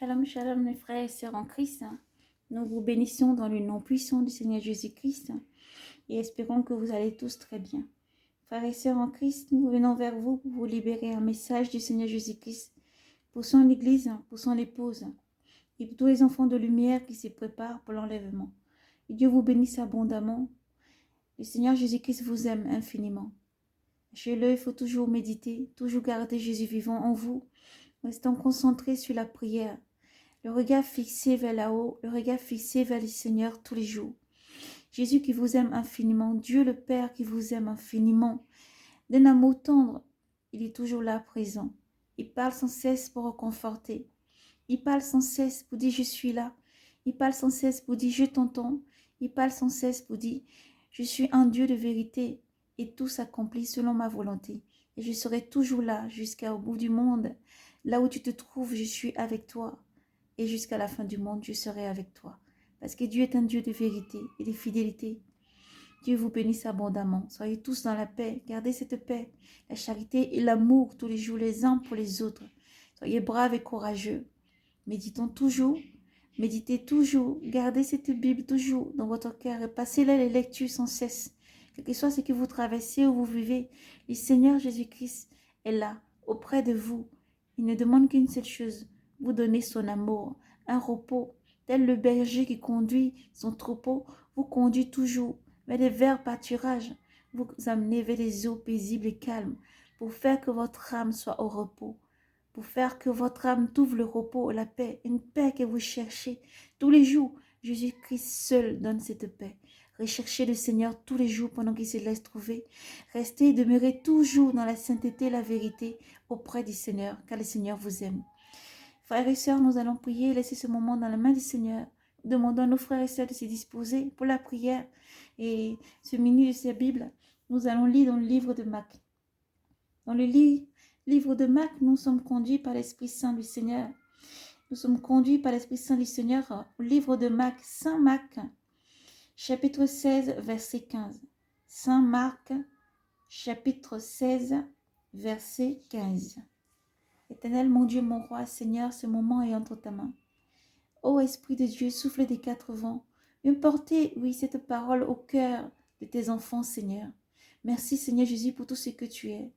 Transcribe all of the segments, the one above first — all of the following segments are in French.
Shalom, shalom, mes frères et sœurs en Christ. Nous vous bénissons dans le nom puissant du Seigneur Jésus-Christ et espérons que vous allez tous très bien. Frères et sœurs en Christ, nous venons vers vous pour vous libérer un message du Seigneur Jésus-Christ pour son Église, pour son épouse et pour tous les enfants de lumière qui se préparent pour l'enlèvement. Et Dieu vous bénisse abondamment. Le Seigneur Jésus-Christ vous aime infiniment. Chez-le, il faut toujours méditer, toujours garder Jésus vivant en vous, restant concentré sur la prière. Le regard fixé vers là-haut, le regard fixé vers le Seigneur tous les jours. Jésus qui vous aime infiniment, Dieu le Père qui vous aime infiniment. D'un amour tendre, il est toujours là présent. Il parle sans cesse pour reconforter. Il parle sans cesse pour dire je suis là. Il parle sans cesse pour dire je t'entends. Il parle sans cesse pour dire je suis un Dieu de vérité et tout s'accomplit selon ma volonté. Et je serai toujours là jusqu'au bout du monde. Là où tu te trouves, je suis avec toi. Et jusqu'à la fin du monde, je serai avec toi. Parce que Dieu est un Dieu de vérité et de fidélité. Dieu vous bénisse abondamment. Soyez tous dans la paix. Gardez cette paix, la charité et l'amour tous les jours les uns pour les autres. Soyez braves et courageux. Méditons toujours. Méditez toujours. Gardez cette Bible toujours dans votre cœur et passez-la les lectures sans cesse. Quel que soit ce que vous traversez ou vous vivez, le Seigneur Jésus-Christ est là, auprès de vous. Il ne demande qu'une seule chose, vous donner son amour, un repos, tel le berger qui conduit son troupeau, vous conduit toujours vers les verts pâturages, vous amenez vers les eaux paisibles et calmes, pour faire que votre âme soit au repos, pour faire que votre âme trouve le repos, la paix, une paix que vous cherchez tous les jours. Jésus-Christ seul donne cette paix. Recherchez le Seigneur tous les jours pendant qu'il se laisse trouver. Restez et demeurez toujours dans la sainteté et la vérité auprès du Seigneur, car le Seigneur vous aime. Frères et sœurs, nous allons prier, laisser ce moment dans la main du Seigneur. Demandons à nos frères et sœurs de se disposer pour la prière. Et ce menu de cette Bible, nous allons lire dans le livre de Marc. Dans le livre de Marc, nous sommes conduits par l'Esprit Saint du Seigneur. Nous sommes conduits par l'Esprit Saint du Seigneur au livre de Marc, Saint Marc, chapitre 16, verset 15. Saint Marc, chapitre 16, verset 15. Éternel, mon Dieu, mon roi, Seigneur, ce moment est entre ta main. Ô Esprit de Dieu, souffle des quatre vents, viens porter, oui, cette parole au cœur de tes enfants, Seigneur. Merci, Seigneur Jésus, pour tout ce que tu es.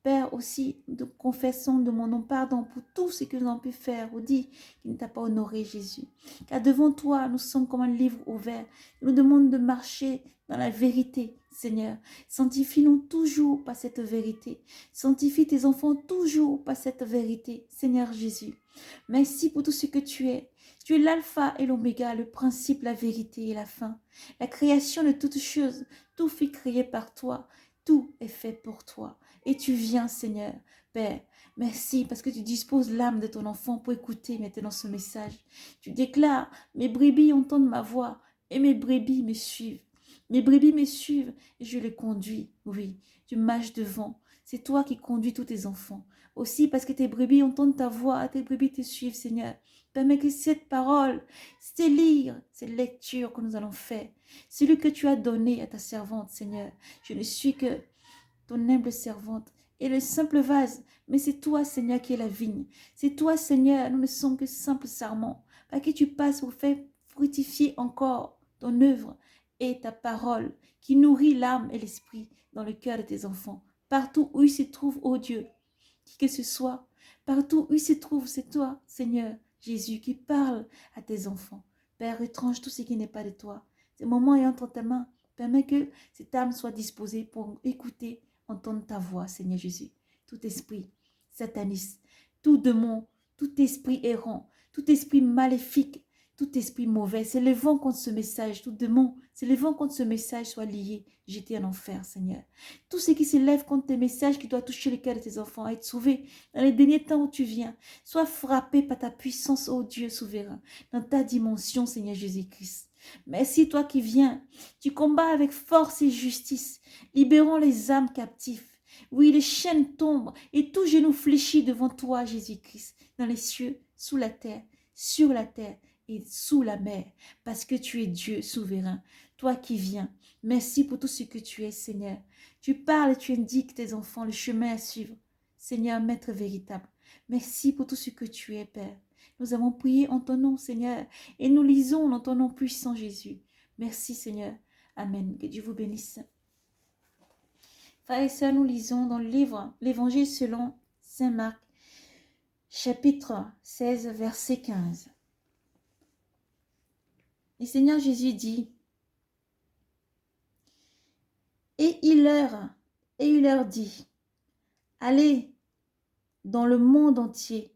Père, aussi, nous confessons, demandons pardon pour tout ce que nous avons pu faire ou dit qui ne t'a pas honoré, Jésus. Car devant toi, nous sommes comme un livre ouvert. Nous demandons de marcher dans la vérité, Seigneur. Sanctifie-nous toujours par cette vérité. Sanctifie tes enfants toujours par cette vérité, Seigneur Jésus. Merci pour tout ce que tu es. Tu es l'alpha et l'oméga, le principe, la vérité et la fin. La création de toutes choses, tout fut créé par toi. Tout est fait pour toi. Et tu viens, Seigneur. Père, merci parce que tu disposes l'âme de ton enfant pour écouter maintenant ce message. Tu déclares, mes brebis entendent ma voix et mes brebis me suivent. Mes brebis me suivent et je les conduis. Oui, tu marches devant. C'est toi qui conduis tous tes enfants. Aussi parce que tes brebis entendent ta voix, tes brebis te suivent, Seigneur. Permets que cette parole, ces livres, ces lectures que nous allons faire, celui que tu as donné à ta servante, Seigneur. Je ne suis que ton humble servante et le simple vase, mais c'est toi, Seigneur, qui es la vigne. C'est toi, Seigneur, nous ne sommes que simples sarments, par qui tu passes pour faire fructifier encore ton œuvre et ta parole qui nourrit l'âme et l'esprit dans le cœur de tes enfants. Partout où ils se trouvent, ô Dieu, qui que ce soit, partout où ils se trouvent, c'est toi, Seigneur Jésus, qui parle à tes enfants. Père, retranche tout ce qui n'est pas de toi. Ce moment est entre ta main. Permets que cette âme soit disposée pour écouter, entendre ta voix, Seigneur Jésus. Tout esprit sataniste, tout démon, tout esprit errant, tout esprit maléfique, tout esprit mauvais, s'élevant contre ce message, tout démon, s'élevant contre ce message, soit lié, jeté en enfer, Seigneur. Tout ce qui s'élève contre tes messages qui doit toucher le cœur de tes enfants, être sauvé dans les derniers temps où tu viens, sois frappé par ta puissance, ô Dieu souverain, dans ta dimension, Seigneur Jésus-Christ. Merci, toi qui viens, tu combats avec force et justice, libérons les âmes captives. Oui, les chaînes tombent et tout genou fléchit devant toi, Jésus-Christ, dans les cieux, sous la terre, sur la terre et sous la mer, parce que tu es Dieu souverain, toi qui viens. Merci pour tout ce que tu es, Seigneur. Tu parles et tu indiques tes enfants le chemin à suivre. Seigneur, Maître véritable, merci pour tout ce que tu es, Père. Nous avons prié en ton nom, Seigneur, et nous lisons dans ton nom puissant, Jésus. Merci, Seigneur. Amen. Que Dieu vous bénisse. Frères et sœurs, nous lisons dans le livre l'Évangile selon saint Marc, chapitre 16, verset 15. Le Seigneur Jésus dit, et il leur dit, allez dans le monde entier,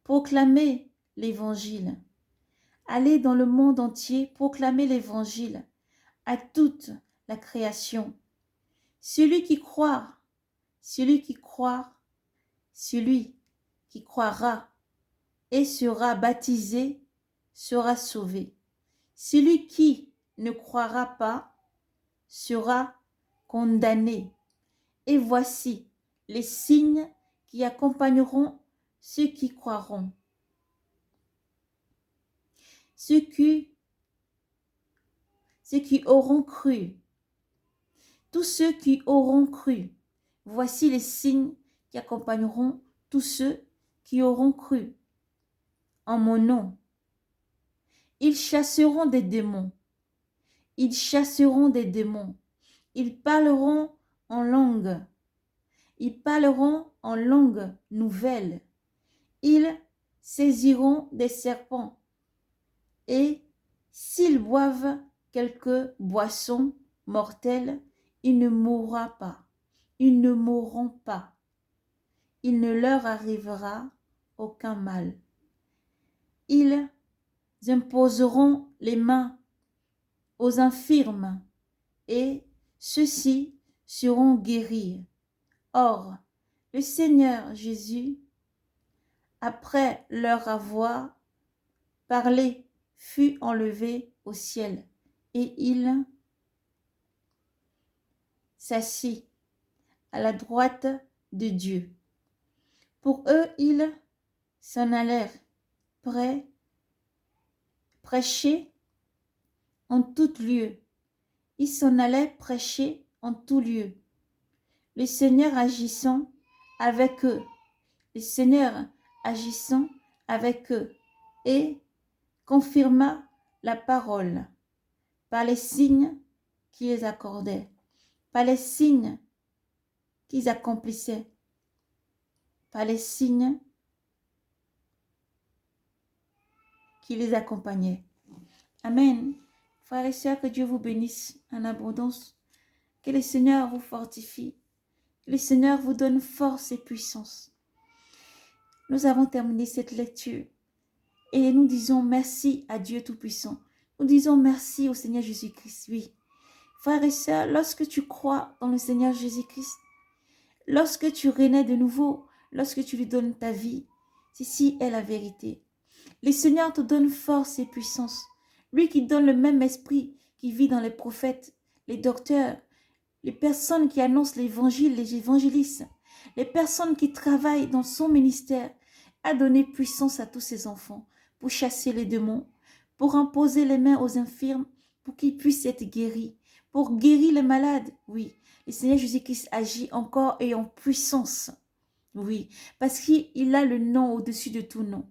proclamez l'évangile. Allez dans le monde entier, proclamez l'évangile à toute la création. Celui qui croira et sera baptisé sera sauvé. Celui qui ne croira pas sera condamné. Et voici les signes qui accompagneront ceux qui croiront. Ceux qui auront cru. Tous ceux qui auront cru. Voici les signes qui accompagneront tous ceux qui auront cru. En mon nom, ils chasseront des démons. Ils chasseront des démons. Ils parleront en langue. Ils parleront en langue nouvelle. Ils saisiront des serpents. Et s'ils boivent quelque boisson mortelle, ils ne mourront pas. Ils ne mourront pas. Il ne leur arrivera aucun mal. Ils imposeront les mains aux infirmes et ceux-ci seront guéris. Or, le Seigneur Jésus, après leur avoir parlé, fut enlevé au ciel et il s'assit à la droite de Dieu. Pour eux, ils s'en allèrent prêcher en tout lieu. Ils s'en allaient prêcher en tout lieu. Le Seigneur agissant avec eux. Le Seigneur agissant avec eux et confirma la parole par les signes qu'ils accordaient, par les signes qu'ils accomplissaient, par les signes qui les accompagnaient. Amen. Frères et sœurs, que Dieu vous bénisse en abondance, que le Seigneur vous fortifie, que le Seigneur vous donne force et puissance. Nous avons terminé cette lecture et nous disons merci à Dieu Tout-Puissant. Nous disons merci au Seigneur Jésus-Christ, oui. Frères et sœurs, lorsque tu crois dans le Seigneur Jésus-Christ, lorsque tu renais de nouveau, lorsque tu lui donnes ta vie, ceci est la vérité. Le Seigneur te donne force et puissance. Lui qui donne le même esprit qui vit dans les prophètes, les docteurs, les personnes qui annoncent l'évangile, les évangélistes, les personnes qui travaillent dans son ministère, a donné puissance à tous ses enfants pour chasser les démons, pour imposer les mains aux infirmes, pour qu'ils puissent être guéris, pour guérir les malades. Oui, le Seigneur Jésus-Christ agit encore et en puissance. Oui, parce qu'il a le nom au-dessus de tout nom.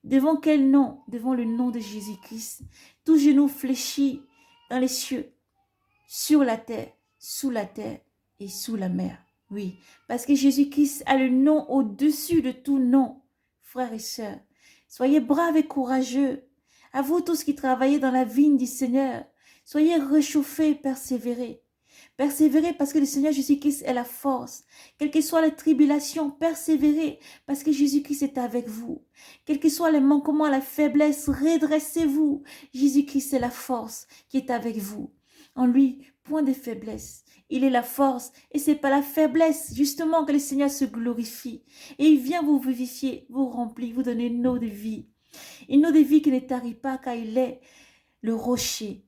Devant quel nom? Devant le nom de Jésus-Christ. Tout genou fléchit dans les cieux, sur la terre, sous la terre et sous la mer. Oui, parce que Jésus-Christ a le nom au-dessus de tout nom. Frères et sœurs, soyez braves et courageux. À vous tous qui travaillez dans la vigne du Seigneur, soyez réchauffés, persévérez. Persévérez parce que le Seigneur Jésus-Christ est la force. Quelles que soient les tribulations, persévérez parce que Jésus-Christ est avec vous. Quels que soient les manquements, la faiblesse, redressez-vous. Jésus-Christ est la force qui est avec vous. En lui, point de faiblesse. Il est la force et c'est pas la faiblesse justement que le Seigneur se glorifie. Et il vient vous vivifier, vous remplir, vous donner une eau de vie. Une eau de vie qui ne tarit pas car il est le rocher.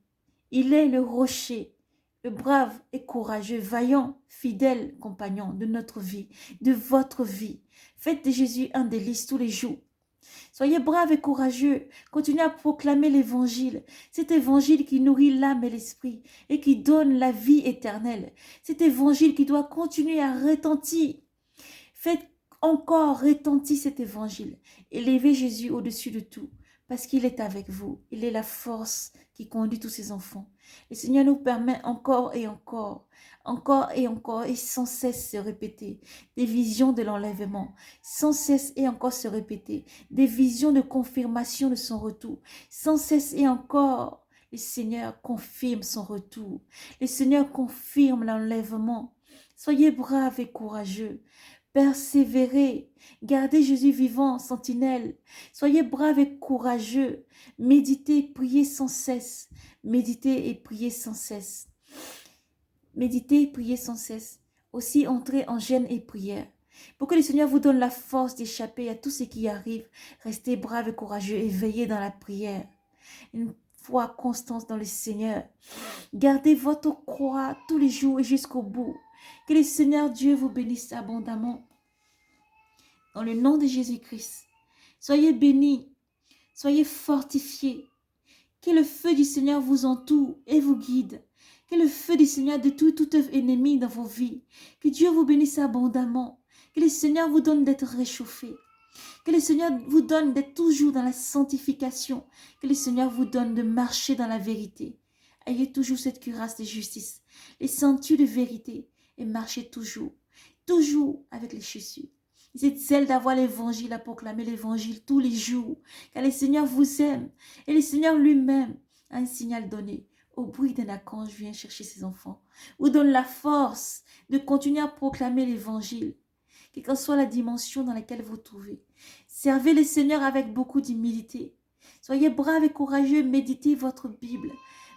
Il est le rocher. Le brave et courageux, vaillant, fidèle compagnon de notre vie, de votre vie. Faites de Jésus un délice tous les jours. Soyez braves et courageux. Continuez à proclamer l'évangile. Cet évangile qui nourrit l'âme et l'esprit et qui donne la vie éternelle. Cet évangile qui doit continuer à retentir. Faites Encore retentit cet évangile. Élevez Jésus au-dessus de tout, parce qu'il est avec vous. Il est la force qui conduit tous ses enfants. Le Seigneur nous permet encore et encore et sans cesse se répéter des visions de l'enlèvement, sans cesse et encore se répéter des visions de confirmation de son retour, sans cesse et encore. Le Seigneur confirme son retour. Le Seigneur confirme l'enlèvement. Soyez braves et courageux. Persévérez. Gardez Jésus vivant, sentinelle. Soyez braves et courageux. Méditez, priez sans cesse. Méditez et priez sans cesse. Méditez, priez sans cesse. Aussi, entrez en jeûne et prière. Pour que le Seigneur vous donne la force d'échapper à tout ce qui arrive, restez braves et courageux et veillez dans la prière. Une foi constante dans le Seigneur. Gardez votre croix tous les jours et jusqu'au bout. Que le Seigneur Dieu vous bénisse abondamment. Dans le nom de Jésus-Christ. Soyez bénis. Soyez fortifiés. Que le feu du Seigneur vous entoure et vous guide. Que le feu du Seigneur détruise toute œuvre ennemie dans vos vies. Que Dieu vous bénisse abondamment. Que le Seigneur vous donne d'être réchauffé. Que le Seigneur vous donne d'être toujours dans la sanctification. Que le Seigneur vous donne de marcher dans la vérité. Ayez toujours cette cuirasse de justice, les ceintures de vérité et marchez toujours, toujours avec les chaussures. C'est celle d'avoir l'évangile, à proclamer l'évangile tous les jours. Car le Seigneur vous aime et le Seigneur lui-même a un signal donné. Au bruit d'un archange vient chercher ses enfants. Vous donne la force de continuer à proclamer l'évangile. Quelle que soit la dimension dans laquelle vous vous trouvez. Servez le Seigneur avec beaucoup d'humilité. Soyez braves et courageux, méditez votre Bible.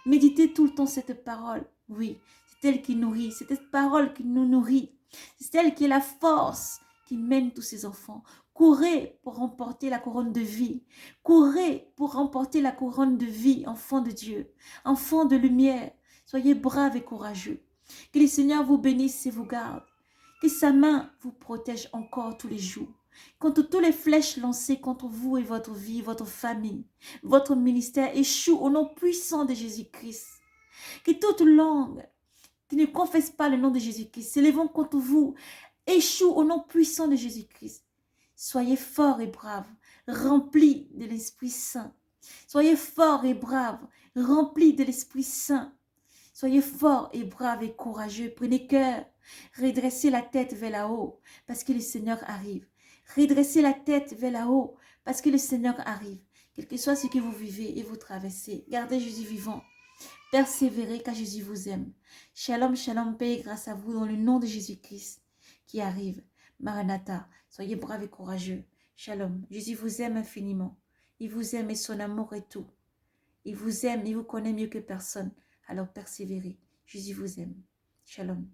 Méditez tout le temps cette parole. Oui, c'est elle qui nourrit, c'est cette parole qui nous nourrit. C'est elle qui est la force qui mène tous ses enfants. Courez pour remporter la couronne de vie. Courez pour remporter la couronne de vie, enfants de Dieu, enfants de lumière. Soyez braves et courageux. Que le Seigneur vous bénisse et vous garde. Que sa main vous protège encore tous les jours. Contre toutes les flèches lancées contre vous et votre vie, votre famille, votre ministère échoue au nom puissant de Jésus-Christ. Que toute langue qui ne confesse pas le nom de Jésus-Christ s'élevant contre vous échoue au nom puissant de Jésus-Christ. Soyez forts et braves, remplis de l'Esprit Saint. Soyez forts et braves, remplis de l'Esprit Saint. Soyez forts et braves et courageux. Prenez cœur. Redressez la tête vers là-haut parce que le Seigneur arrive. Redressez la tête vers là-haut parce que le Seigneur arrive. Quel que soit ce que vous vivez et vous traversez, gardez Jésus vivant. Persévérez car Jésus vous aime. Shalom, shalom, paix et grâce à vous dans le nom de Jésus-Christ qui arrive. Maranatha, soyez braves et courageux. Shalom, Jésus vous aime infiniment. Il vous aime et son amour est tout. Il vous aime, il vous connaît mieux que personne. Alors persévérez. Jésus vous aime. Shalom.